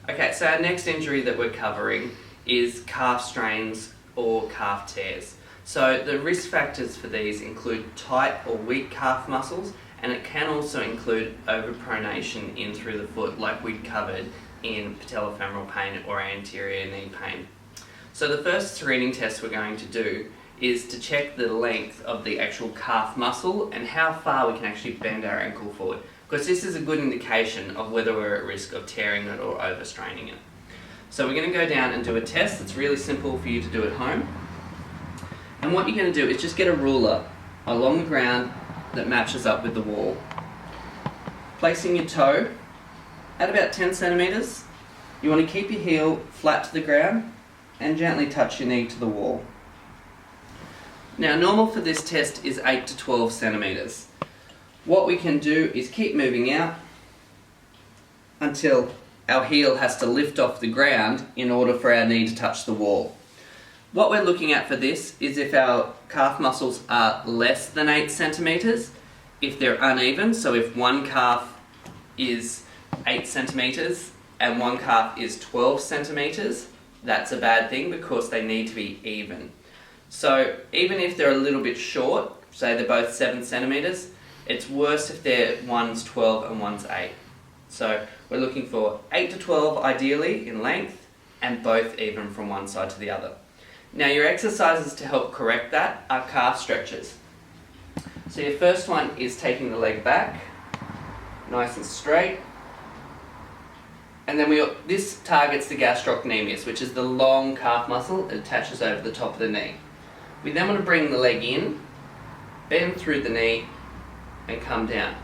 Okay, so our next injury that we're covering is calf strains or calf tears. So the risk factors for these include tight or weak calf muscles, and it can also include overpronation in through the foot, like we'd covered in patellofemoral pain or anterior knee pain. So the first screening test we're going to do is to check the length of the actual calf muscle and how far we can actually bend our ankle forward, because this is a good indication of whether we're at risk of tearing it or overstraining it. So we're going to go down and do a test that's really simple for you to do at home. And what you're going to do is just get a ruler along the ground that matches up with the wall. Placing your toe at about 10 centimetres. You want to keep your heel flat to the ground and gently touch your knee to the wall. Now, normal for this test is 8 to 12 centimetres. What we can do is keep moving out until our heel has to lift off the ground in order for our knee to touch the wall. What we're looking at for this is if our calf muscles are less than 8 centimetres, if they're uneven, so if one calf is 8 centimetres and one calf is 12 centimetres, that's a bad thing because they need to be even. So even if they're a little bit short, say they're both 7 centimetres, it's worse if one's 12 and one's 8. So we're looking for 8 to 12 ideally in length and both even from one side to the other. Now your exercises to help correct that are calf stretches. So your first one is taking the leg back, nice and straight. And then this targets the gastrocnemius, which is the long calf muscle that attaches over the top of the knee. We then want to bring the leg in, bend through the knee, and come down.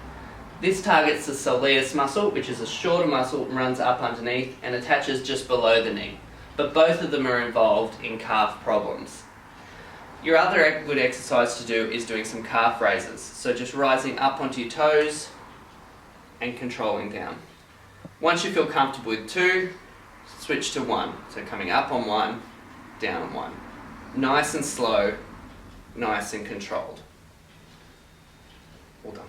This targets the soleus muscle, which is a shorter muscle, runs up underneath and attaches just below the knee. But both of them are involved in calf problems. Your other good exercise to do is doing some calf raises. So just rising up onto your toes and controlling down. Once you feel comfortable with 2, switch to 1. So coming up on 1, down on 1. Nice and slow, nice and controlled. All done.